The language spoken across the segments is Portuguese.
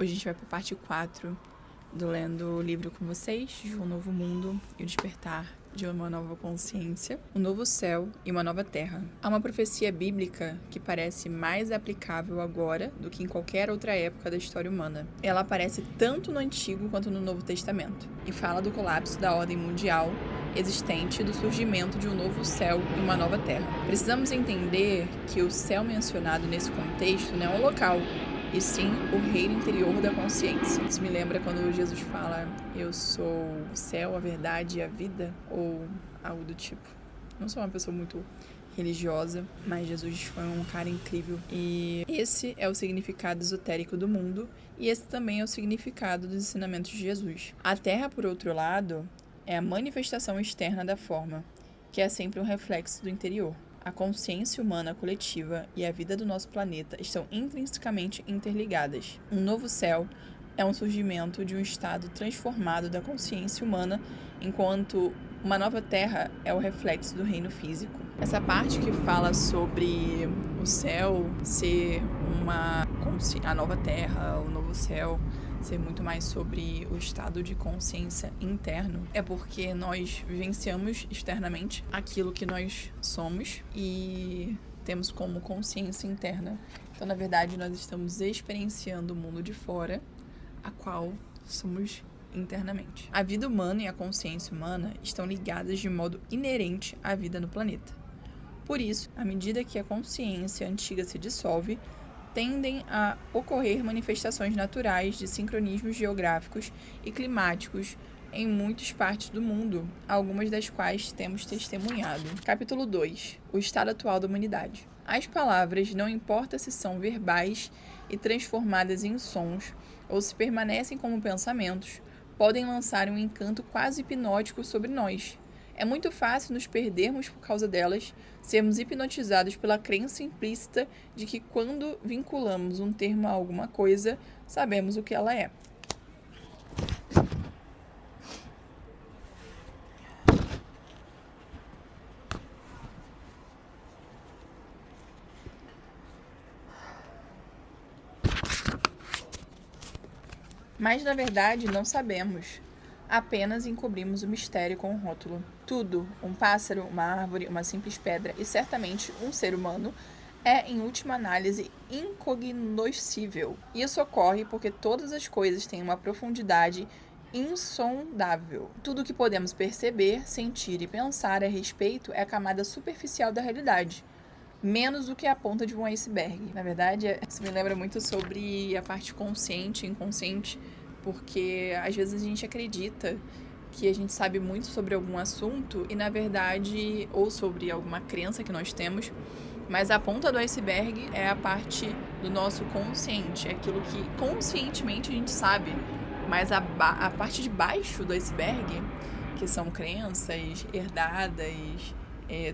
Hoje a gente vai para a parte 4 do Lendo o Livro com vocês, de Um Novo Mundo e o Despertar de uma Nova Consciência, um novo céu e uma nova terra. Há uma profecia bíblica que parece mais aplicável agora do que em qualquer outra época da história humana. Ela aparece tanto no Antigo quanto no Novo Testamento e fala do colapso da ordem mundial existente e do surgimento de um novo céu e uma nova terra. Precisamos entender que o céu mencionado nesse contexto não é um local, e sim o reino interior da consciência. Isso me lembra quando Jesus fala: eu sou o céu, a verdade e a vida, ou algo do tipo. Não sou uma pessoa muito religiosa, mas Jesus foi um cara incrível. E esse é o significado esotérico do mundo, e esse também é o significado dos ensinamentos de Jesus. A Terra, por outro lado, é a manifestação externa da forma, que é sempre um reflexo do interior. A consciência humana coletiva e a vida do nosso planeta estão intrinsecamente interligadas. Um novo céu é um surgimento de um estado transformado da consciência humana, enquanto uma nova terra é o reflexo do reino físico. Essa parte que fala sobre o céu ser a nova terra, o novo céu, ser muito mais sobre o estado de consciência interno, é porque nós vivenciamos externamente aquilo que nós somos e temos como consciência interna. Então, na verdade, nós estamos experienciando o mundo de fora, a qual somos internamente. A vida humana e a consciência humana estão ligadas de modo inerente à vida no planeta. Por isso, à medida que a consciência antiga se dissolve, tendem a ocorrer manifestações naturais de sincronismos geográficos e climáticos em muitas partes do mundo, algumas das quais temos testemunhado. Capítulo 2. O estado atual da humanidade. As palavras, não importa se são verbais e transformadas em sons, ou se permanecem como pensamentos, podem lançar um encanto quase hipnótico sobre nós. É muito fácil nos perdermos por causa delas, sermos hipnotizados pela crença implícita de que quando vinculamos um termo a alguma coisa, sabemos o que ela é. Mas, na verdade, não sabemos. Apenas encobrimos o mistério com um rótulo. Tudo, um pássaro, uma árvore, uma simples pedra e certamente um ser humano, é, em última análise, incognoscível. Isso ocorre porque todas as coisas têm uma profundidade insondável. Tudo o que podemos perceber, sentir e pensar a respeito é a camada superficial da realidade, menos do que a ponta de um iceberg. Na verdade, isso me lembra muito sobre a parte consciente e inconsciente, porque às vezes a gente acredita que a gente sabe muito sobre algum assunto e, na verdade, ou sobre alguma crença que nós temos, mas a ponta do iceberg é a parte do nosso consciente, é aquilo que conscientemente a gente sabe, mas a parte de baixo do iceberg, que são crenças herdadas,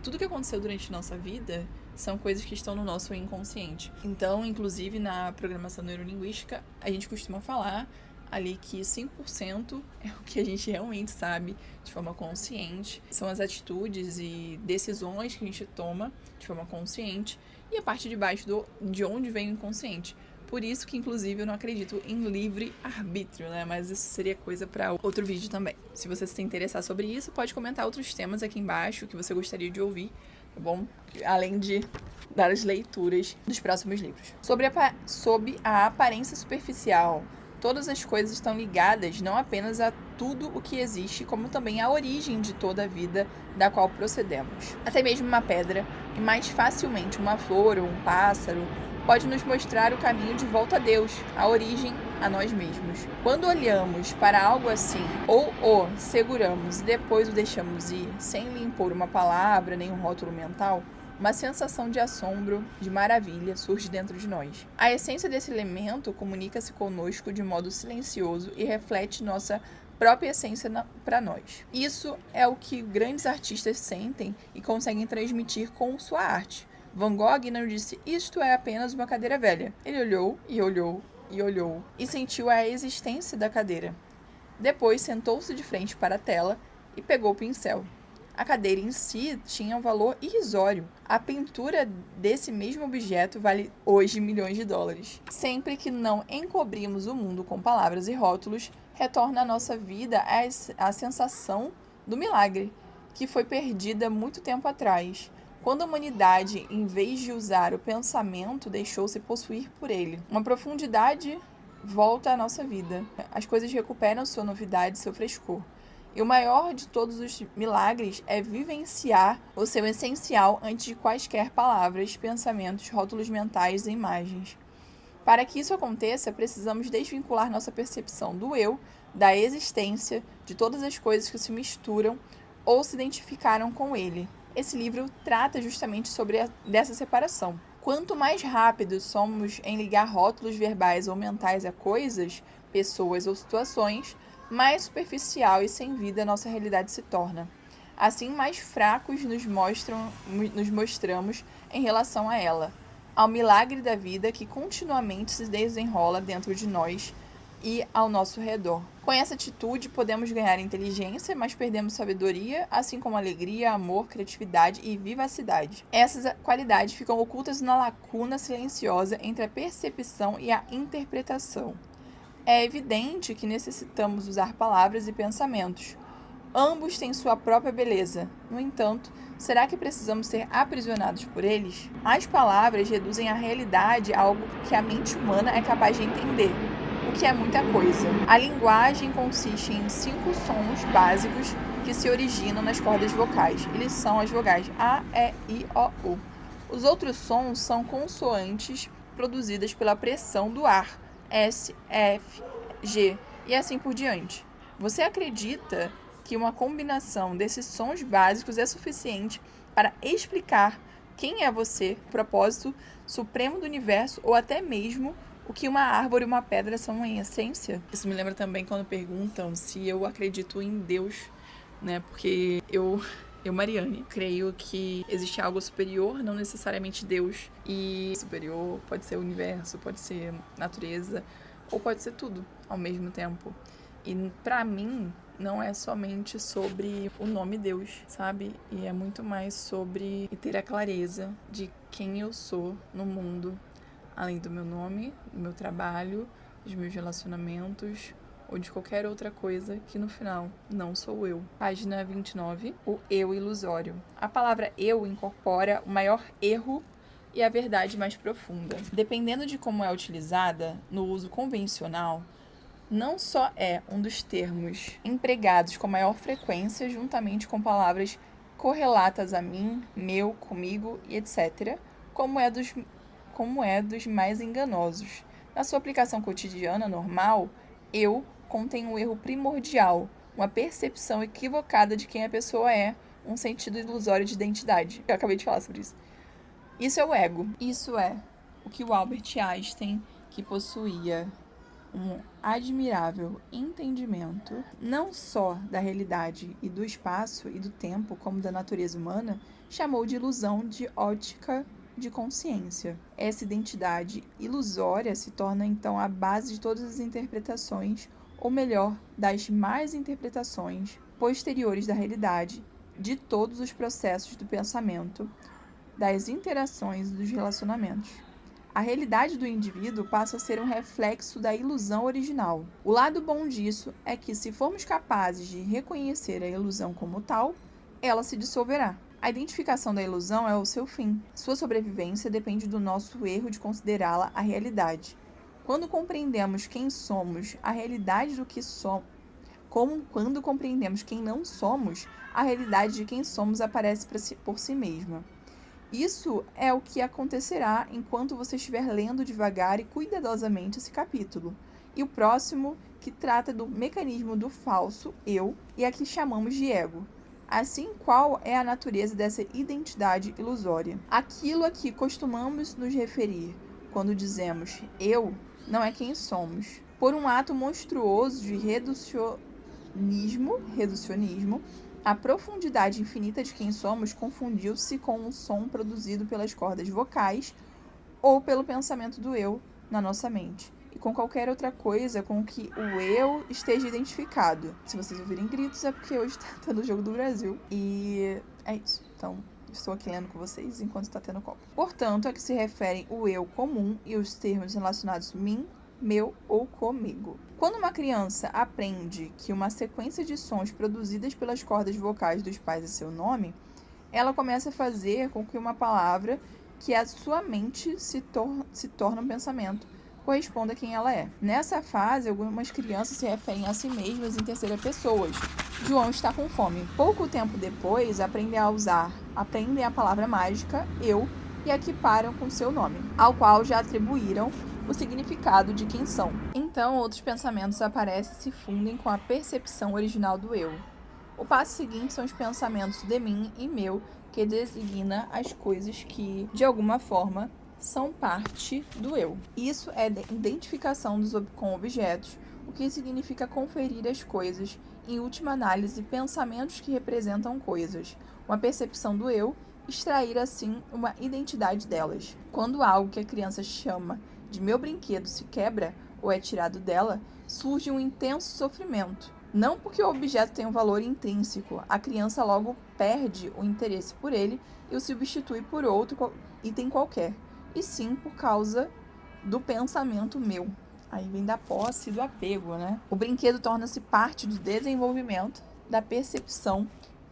tudo que aconteceu durante nossa vida, são coisas que estão no nosso inconsciente. Então, inclusive, na programação neurolinguística, a gente costuma falar ali que 5% é o que a gente realmente sabe de forma consciente. São as atitudes e decisões que a gente toma de forma consciente, e a parte de baixo de onde vem o inconsciente. Por isso que, inclusive, eu não acredito em livre-arbítrio, né? Mas isso seria coisa para outro vídeo também. Se você se interessar sobre isso, pode comentar outros temas aqui embaixo que você gostaria de ouvir, tá bom? Além de dar as leituras dos próximos livros. Sob a aparência superficial, todas as coisas estão ligadas não apenas a tudo o que existe, como também à origem de toda a vida da qual procedemos. Até mesmo uma pedra, e mais facilmente uma flor ou um pássaro, pode nos mostrar o caminho de volta a Deus, a origem a nós mesmos. Quando olhamos para algo assim, ou o seguramos e depois o deixamos ir, sem lhe impor uma palavra nem um rótulo mental, uma sensação de assombro, de maravilha, surge dentro de nós. A essência desse elemento comunica-se conosco de modo silencioso e reflete nossa própria essência para nós. Isso é o que grandes artistas sentem e conseguem transmitir com sua arte. Van Gogh não disse: isto é apenas uma cadeira velha. Ele olhou e olhou e olhou e sentiu a existência da cadeira. Depois sentou-se de frente para a tela e pegou o pincel. A cadeira em si tinha um valor irrisório. A pintura desse mesmo objeto vale hoje milhões de dólares. Sempre que não encobrimos o mundo com palavras e rótulos, retorna à nossa vida a sensação do milagre, que foi perdida muito tempo atrás, quando a humanidade, em vez de usar o pensamento, deixou-se possuir por ele. Uma profundidade volta à nossa vida. As coisas recuperam sua novidade, seu frescor. E o maior de todos os milagres é vivenciar o seu essencial antes de quaisquer palavras, pensamentos, rótulos mentais e imagens. Para que isso aconteça, precisamos desvincular nossa percepção do eu, da existência, de todas as coisas que se misturam ou se identificaram com ele. Esse livro trata justamente dessa separação. Quanto mais rápidos somos em ligar rótulos verbais ou mentais a coisas, pessoas ou situações, mais superficial e sem vida nossa realidade se torna. Assim, mais fracos nos mostramos em relação a ela, ao milagre da vida que continuamente se desenrola dentro de nós e ao nosso redor. Com essa atitude, podemos ganhar inteligência, mas perdemos sabedoria, assim como alegria, amor, criatividade e vivacidade. Essas qualidades ficam ocultas na lacuna silenciosa entre a percepção e a interpretação. É evidente que necessitamos usar palavras e pensamentos. Ambos têm sua própria beleza. No entanto, será que precisamos ser aprisionados por eles? As palavras reduzem a realidade a algo que a mente humana é capaz de entender, o que é muita coisa. A linguagem consiste em 5 sons básicos que se originam nas cordas vocais. Eles são as vogais A, E, I, O, U. Os outros sons são consoantes produzidas pela pressão do ar, S, F, G e assim por diante. Você acredita que uma combinação desses sons básicos é suficiente para explicar quem é você, o propósito supremo do universo ou até mesmo o que uma árvore e uma pedra são em essência? Isso me lembra também quando perguntam se eu acredito em Deus, né? Porque eu, Mariane, creio que existe algo superior, não necessariamente Deus. E superior pode ser o universo, pode ser natureza, ou pode ser tudo ao mesmo tempo. E pra mim, não é somente sobre o nome Deus, sabe? E é muito mais sobre ter a clareza de quem eu sou no mundo, além do meu nome, do meu trabalho, dos meus relacionamentos, ou de qualquer outra coisa que no final não sou eu. Página 29, o eu ilusório. A palavra eu incorpora o maior erro e a verdade mais profunda. Dependendo de como é utilizada no uso convencional, não só é um dos termos empregados com maior frequência juntamente com palavras correlatas a mim, meu, comigo e etc., como é dos mais enganosos. Na sua aplicação cotidiana normal, eu contém um erro primordial, uma percepção equivocada de quem a pessoa é, um sentido ilusório de identidade. Eu acabei de falar sobre isso. Isso é o ego. Isso é o que o Albert Einstein, que possuía um admirável entendimento, não só da realidade e do espaço e do tempo, como da natureza humana, chamou de ilusão de ótica de consciência. Essa identidade ilusória se torna, então, a base de todas as interpretações, ou melhor, das mais interpretações posteriores da realidade, de todos os processos do pensamento, das interações e dos relacionamentos. A realidade do indivíduo passa a ser um reflexo da ilusão original. O lado bom disso é que, se formos capazes de reconhecer a ilusão como tal, ela se dissolverá. A identificação da ilusão é o seu fim. Sua sobrevivência depende do nosso erro de considerá-la a realidade. Quando compreendemos quem somos, a realidade do que somos, como quando compreendemos quem não somos, a realidade de quem somos aparece por si mesma. Isso é o que acontecerá enquanto você estiver lendo devagar e cuidadosamente esse capítulo. E o próximo, que trata do mecanismo do falso eu e a que chamamos de ego. Assim, qual é a natureza dessa identidade ilusória? Aquilo a que costumamos nos referir quando dizemos eu não é quem somos. Por um ato monstruoso de reducionismo, a profundidade infinita de quem somos confundiu-se com um som produzido pelas cordas vocais ou pelo pensamento do eu na nossa mente. e com qualquer outra coisa com que o eu esteja identificado. Se vocês ouvirem gritos, é porque hoje tá tendo o Jogo do Brasil. E é isso. Então, estou aqui lendo com vocês enquanto está tendo copo. Portanto, a que se referem o eu comum e os termos relacionados mim, meu ou comigo. Quando uma criança aprende que uma sequência de sons produzidas pelas cordas vocais dos pais é seu nome, ela começa a fazer com que uma palavra que a sua mente se torna um pensamento corresponda a quem ela é. Nessa fase, algumas crianças se referem a si mesmas em terceira pessoa. João está com fome. Pouco tempo depois, aprendem a palavra mágica eu e a equiparam com seu nome, ao qual já atribuíram o significado de quem são. Então, outros pensamentos aparecem e se fundem com a percepção original do eu. O passo seguinte são os pensamentos de mim e meu, que designa as coisas que, de alguma forma, são parte do eu. Isso é identificação com objetos, o que significa conferir as coisas, em última análise, pensamentos que representam coisas. Uma percepção do eu, extrair assim uma identidade delas. Quando algo que a criança chama de meu brinquedo se quebra ou é tirado dela, surge um intenso sofrimento. Não porque o objeto tem um valor intrínseco, a criança logo perde o interesse por ele e o substitui por outro item qualquer, e sim por causa do pensamento meu. Aí vem da posse e do apego, né? O brinquedo torna-se parte do desenvolvimento da percepção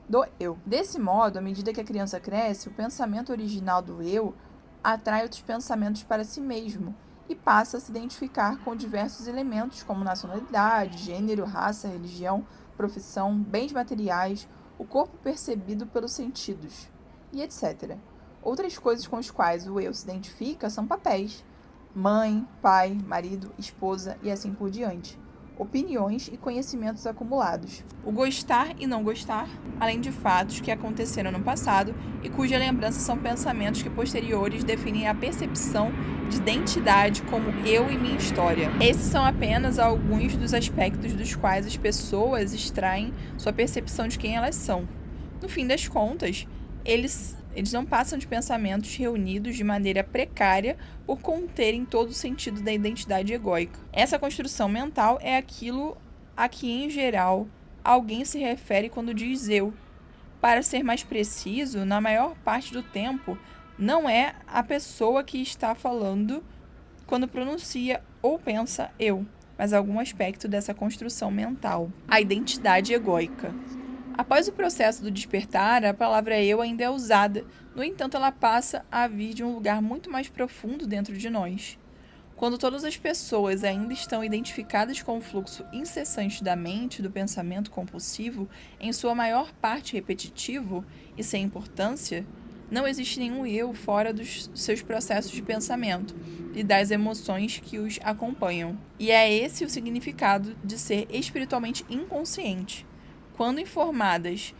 do eu. Desse modo, à medida que a criança cresce, o pensamento original do eu atrai outros pensamentos para si mesmo e passa a se identificar com diversos elementos como nacionalidade, gênero, raça, religião, profissão, bens materiais, o corpo percebido pelos sentidos e etc. Outras coisas com as quais o eu se identifica são papéis, mãe, pai, marido, esposa e assim por diante. Opiniões e conhecimentos acumulados. O gostar e não gostar, além de fatos que aconteceram no passado e cuja lembrança são pensamentos que posteriores definem a percepção de identidade como eu e minha história. Esses são apenas alguns dos aspectos dos quais as pessoas extraem sua percepção de quem elas são. No fim das contas, eles não passam de pensamentos reunidos de maneira precária por conterem todo o sentido da identidade egóica. Essa construção mental é aquilo a que, em geral, alguém se refere quando diz eu. Para ser mais preciso, na maior parte do tempo, não é a pessoa que está falando quando pronuncia ou pensa eu, mas algum aspecto dessa construção mental, a identidade egóica. Após o processo do despertar, a palavra eu ainda é usada, no entanto, ela passa a vir de um lugar muito mais profundo dentro de nós. Quando todas as pessoas ainda estão identificadas com o fluxo incessante da mente, do pensamento compulsivo, em sua maior parte repetitivo e sem importância, não existe nenhum eu fora dos seus processos de pensamento e das emoções que os acompanham. E é esse o significado de ser espiritualmente inconsciente. Quando informadas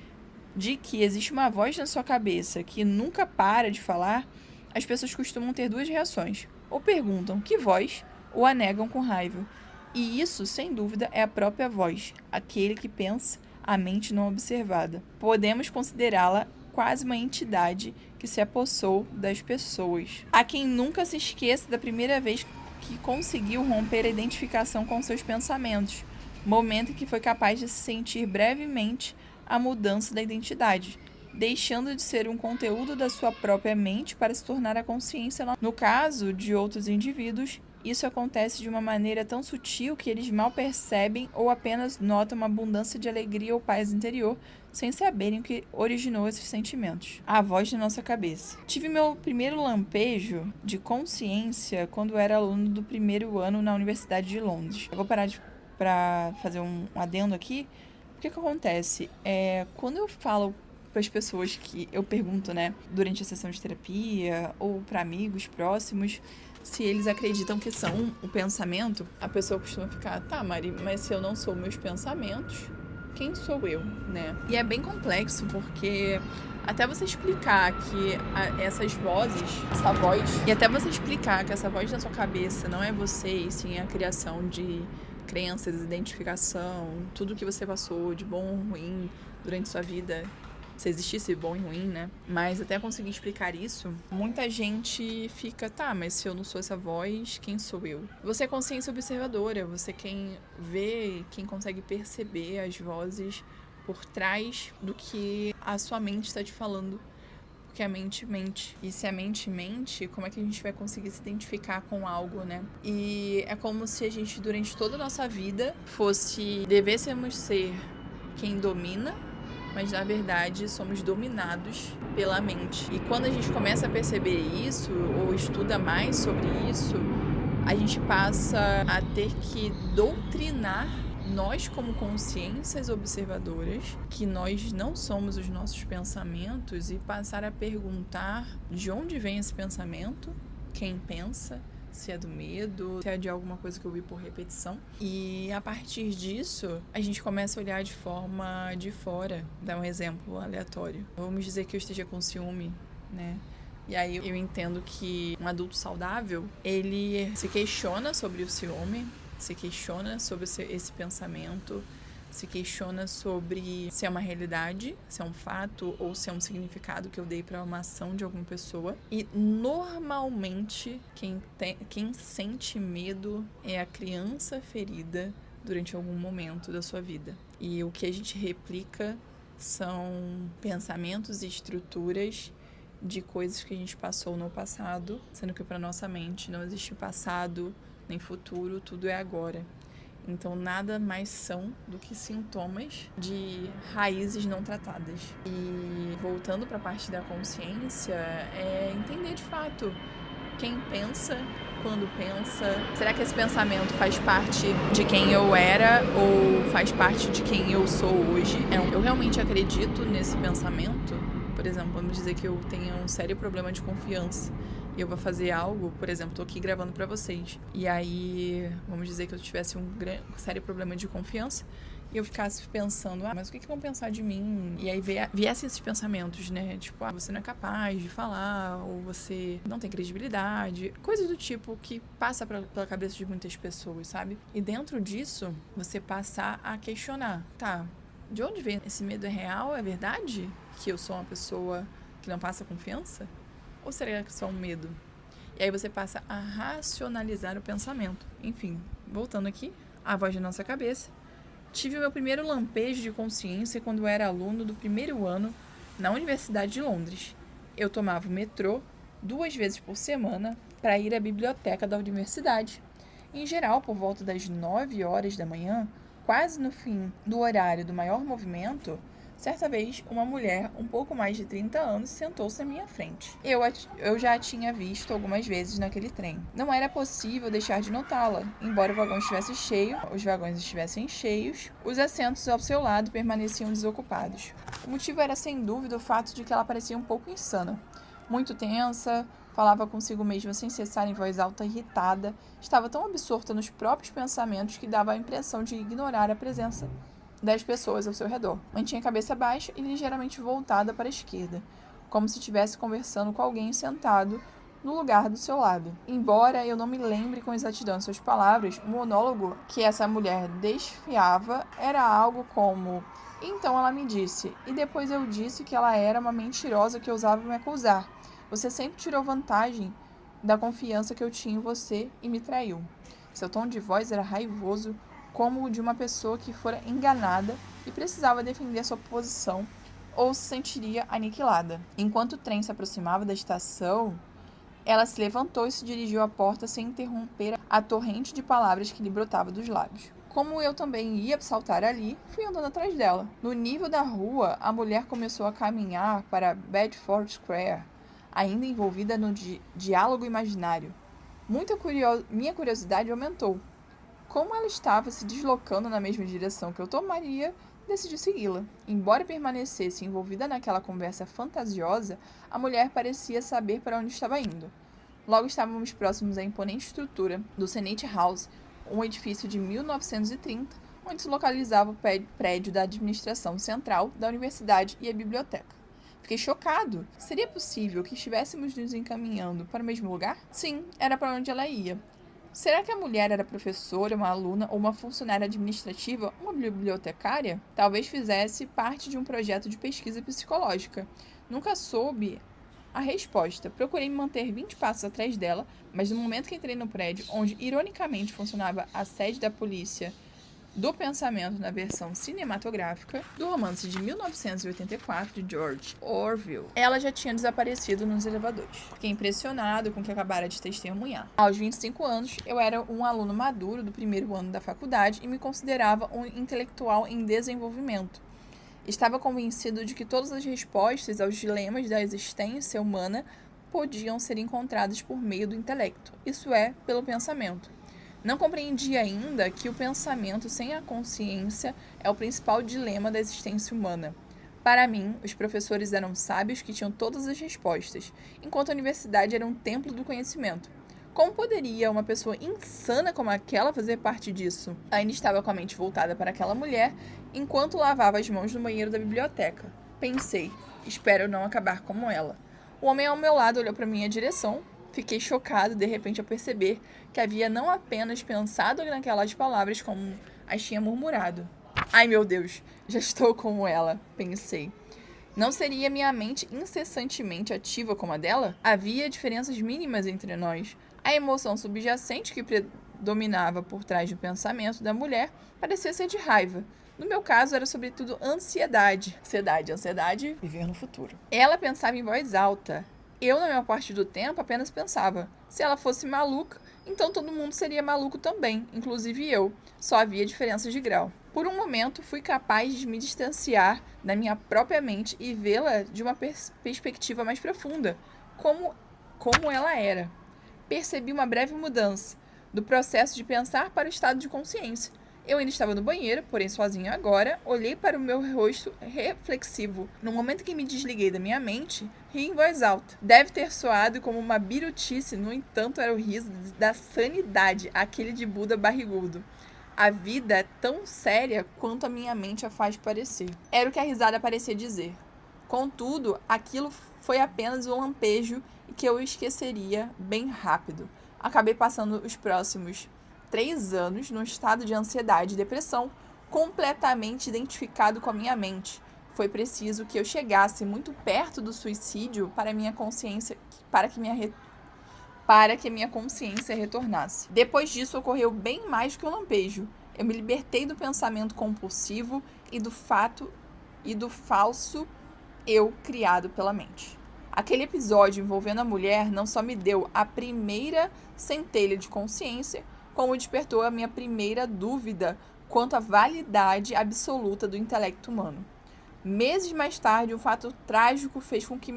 de que existe uma voz na sua cabeça que nunca para de falar, as pessoas costumam ter duas reações. Ou perguntam que voz, ou a negam com raiva. E isso, sem dúvida, é a própria voz, aquele que pensa a mente não observada. Podemos considerá-la quase uma entidade que se apossou das pessoas. Há quem nunca se esqueça da primeira vez que conseguiu romper a identificação com seus pensamentos, momento em que foi capaz de sentir brevemente a mudança da identidade, deixando de ser um conteúdo da sua própria mente para se tornar a consciência. No caso de outros indivíduos, isso acontece de uma maneira tão sutil que eles mal percebem ou apenas notam uma abundância de alegria ou paz interior, sem saberem o que originou esses sentimentos. A voz de nossa cabeça. Tive meu primeiro lampejo de consciência quando era aluno do primeiro ano na Universidade de Londres. Eu vou parar para fazer um adendo aqui. O que acontece? Quando eu falo para as pessoas que eu pergunto, né, durante a sessão de terapia ou para amigos próximos, se eles acreditam que são o pensamento, a pessoa costuma ficar, tá, Mari, mas se eu não sou meus pensamentos, quem sou eu, né? E é bem complexo porque até você explicar que essas vozes, essa voz, e até você explicar que essa voz da sua cabeça não é você, e sim a criação de crenças, identificação, tudo que você passou de bom ou ruim durante sua vida, se existisse bom e ruim, né? Mas até conseguir explicar isso, muita gente fica, tá, mas se eu não sou essa voz, quem sou eu? Você é consciência observadora, você quem vê, quem consegue perceber as vozes por trás do que a sua mente está te falando. Porque a mente mente. E se a mente mente, como é que a gente vai conseguir se identificar com algo, né? E é como se a gente, durante toda a nossa vida, devêssemos ser quem domina, mas na verdade somos dominados pela mente. E quando a gente começa a perceber isso, ou estuda mais sobre isso, a gente passa a ter que doutrinar nós, como consciências observadoras, que nós não somos os nossos pensamentos, e passar a perguntar de onde vem esse pensamento, quem pensa, se é do medo, se é de alguma coisa que eu vi por repetição. E a partir disso, a gente começa a olhar de forma de fora. Dar um exemplo aleatório. Vamos dizer que eu esteja com ciúme, né? E aí eu entendo que um adulto saudável, ele se questiona sobre o ciúme, se questiona sobre esse pensamento, se questiona sobre se é uma realidade, se é um fato ou se é um significado que eu dei para uma ação de alguma pessoa. E normalmente quem sente medo é a criança ferida durante algum momento da sua vida. E o que a gente replica são pensamentos e estruturas de coisas que a gente passou no passado, sendo que para nossa mente não existe passado nem futuro, tudo é agora. Então, nada mais são do que sintomas de raízes não tratadas. E voltando para a parte da consciência, é entender de fato quem pensa, quando pensa. Será que esse pensamento faz parte de quem eu era ou faz parte de quem eu sou hoje? Eu realmente acredito nesse pensamento. Por exemplo, vamos dizer que eu tenha um sério problema de confiança e eu vou fazer algo, por exemplo, tô aqui gravando pra vocês, e aí, vamos dizer que eu tivesse um sério problema de confiança e eu ficasse pensando, mas o que vão pensar de mim? E aí viessem esses pensamentos, né? Tipo, você não é capaz de falar, ou você não tem credibilidade, coisas do tipo que passa pela cabeça de muitas pessoas, sabe? E dentro disso, você passar a questionar, tá, de onde vem esse medo? É real? É verdade que eu sou uma pessoa que não passa confiança? Ou será que é só um medo? E aí você passa a racionalizar o pensamento. Enfim, voltando aqui, a voz da nossa cabeça. Tive o meu primeiro lampejo de consciência quando eu era aluno do primeiro ano na Universidade de Londres. Eu tomava o metrô 2 vezes por semana para ir à biblioteca da universidade. Em geral, por volta das 9 horas da manhã, quase no fim do horário do maior movimento, certa vez, uma mulher, um pouco mais de 30 anos, sentou-se à minha frente. Eu já a tinha visto algumas vezes naquele trem. Não era possível deixar de notá-la. Embora o vagão estivesse cheio, os vagões estivessem cheios, os assentos ao seu lado permaneciam desocupados. O motivo era, sem dúvida, o fato de que ela parecia um pouco insana. Muito tensa, falava consigo mesma sem cessar em voz alta, irritada, estava tão absorta nos próprios pensamentos que dava a impressão de ignorar a presença das pessoas ao seu redor. Mantinha a cabeça baixa e ligeiramente voltada para a esquerda, como se estivesse conversando com alguém sentado no lugar do seu lado. Embora eu não me lembre com exatidão suas palavras, o monólogo que essa mulher desfiava era algo como: então ela me disse, e depois eu disse que ela era uma mentirosa que ousava me acusar. Você sempre tirou vantagem da confiança que eu tinha em você e me traiu. Seu tom de voz era raivoso, como o de uma pessoa que fora enganada e precisava defender sua posição ou se sentiria aniquilada. Enquanto o trem se aproximava da estação, ela se levantou e se dirigiu à porta sem interromper a torrente de palavras que lhe brotava dos lábios. Como eu também ia saltar ali, fui andando atrás dela. No nível da rua, a mulher começou a caminhar para Bedford Square, ainda envolvida no diálogo imaginário. Minha curiosidade aumentou. Como ela estava se deslocando na mesma direção que eu tomaria, decidi segui-la. Embora permanecesse envolvida naquela conversa fantasiosa, a mulher parecia saber para onde estava indo. Logo estávamos próximos à imponente estrutura do Senate House, um edifício de 1930, onde se localizava o prédio da administração central da universidade e a biblioteca. Fiquei chocado. Seria possível que estivéssemos nos encaminhando para o mesmo lugar? Sim, era para onde ela ia. Será que a mulher era professora, uma aluna ou uma funcionária administrativa, uma bibliotecária? Talvez fizesse parte de um projeto de pesquisa psicológica. Nunca soube a resposta. Procurei me manter 20 passos atrás dela, mas no momento que entrei no prédio, onde ironicamente funcionava a sede da polícia do pensamento na versão cinematográfica do romance de 1984 de George Orwell, ela já tinha desaparecido nos elevadores. Fiquei impressionado com o que acabara de testemunhar. Aos 25 anos, eu era um aluno maduro do primeiro ano da faculdade e me considerava um intelectual em desenvolvimento. Estava convencido de que todas as respostas aos dilemas da existência humana podiam ser encontradas por meio do intelecto, isso é, pelo pensamento. Não compreendi ainda que o pensamento sem a consciência é o principal dilema da existência humana. Para mim, os professores eram sábios que tinham todas as respostas, enquanto a universidade era um templo do conhecimento. Como poderia uma pessoa insana como aquela fazer parte disso? Ainda estava com a mente voltada para aquela mulher, enquanto lavava as mãos no banheiro da biblioteca. Pensei, espero não acabar como ela. O homem ao meu lado olhou para minha direção. Fiquei chocado de repente ao perceber que havia não apenas pensado naquelas palavras como as tinha murmurado. Ai meu Deus, já estou como ela, pensei. Não seria minha mente incessantemente ativa como a dela? Havia diferenças mínimas entre nós. A emoção subjacente que predominava por trás do pensamento da mulher parecia ser de raiva. No meu caso, era sobretudo ansiedade. Ansiedade, viver no futuro. Ela pensava em voz alta. Eu, na maior parte do tempo, apenas pensava. Se ela fosse maluca, então todo mundo seria maluco também, inclusive eu. Só havia diferenças de grau. Por um momento, fui capaz de me distanciar da minha própria mente e vê-la de uma perspectiva mais profunda, como ela era. Percebi uma breve mudança, do processo de pensar para o estado de consciência. Eu ainda estava no banheiro, porém sozinho agora, olhei para o meu rosto reflexivo. No momento que me desliguei da minha mente, ri em voz alta. Deve ter soado como uma birutice, no entanto era o riso da sanidade, aquele de Buda barrigudo. A vida é tão séria quanto a minha mente a faz parecer. Era o que a risada parecia dizer. Contudo, aquilo foi apenas um lampejo e que eu esqueceria bem rápido. Acabei passando os próximos 3 anos num estado de ansiedade e depressão, completamente identificado com a minha mente. Foi preciso que eu chegasse muito perto do suicídio para que minha consciência retornasse. Depois disso, ocorreu bem mais que um lampejo. Eu me libertei do pensamento compulsivo e do falso eu criado pela mente. Aquele episódio envolvendo a mulher não só me deu a primeira centelha de consciência, como despertou a minha primeira dúvida quanto à validade absoluta do intelecto humano. Meses mais tarde, um fato trágico fez com que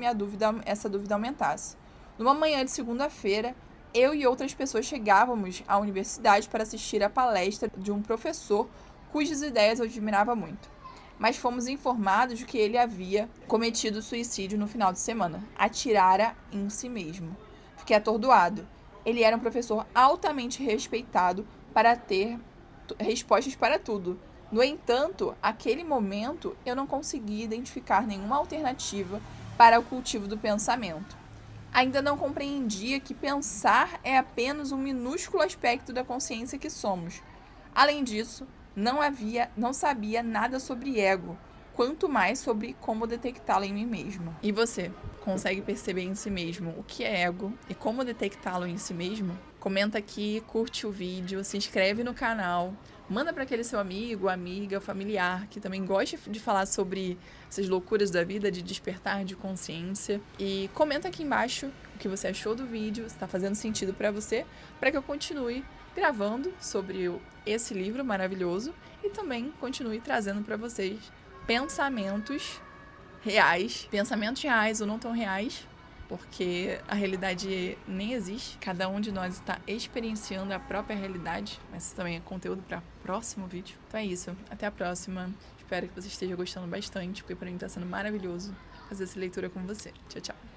essa dúvida aumentasse. Numa manhã de segunda-feira, eu e outras pessoas chegávamos à universidade para assistir à palestra de um professor cujas ideias eu admirava muito. Mas fomos informados de que ele havia cometido suicídio no final de semana. Atirara em si mesmo. Fiquei atordoado. Ele era um professor altamente respeitado para ter respostas para tudo. No entanto, naquele momento, eu não conseguia identificar nenhuma alternativa para o cultivo do pensamento. Ainda não compreendia que pensar é apenas um minúsculo aspecto da consciência que somos. Além disso, não sabia nada sobre ego, quanto mais sobre como detectá-lo em mim mesmo. E você, consegue perceber em si mesmo o que é ego e como detectá-lo em si mesmo? Comenta aqui, curte o vídeo, se inscreve no canal, manda para aquele seu amigo, amiga, familiar que também gosta de falar sobre essas loucuras da vida, de despertar de consciência. E comenta aqui embaixo o que você achou do vídeo, se está fazendo sentido para você, para que eu continue gravando sobre esse livro maravilhoso e também continue trazendo para vocês pensamentos reais ou não tão reais, porque a realidade nem existe. Cada um de nós está experienciando a própria realidade, mas isso também é conteúdo para próximo vídeo. Então é isso, até a próxima. Espero que você esteja gostando bastante, porque para mim está sendo maravilhoso fazer essa leitura com você. Tchau, tchau.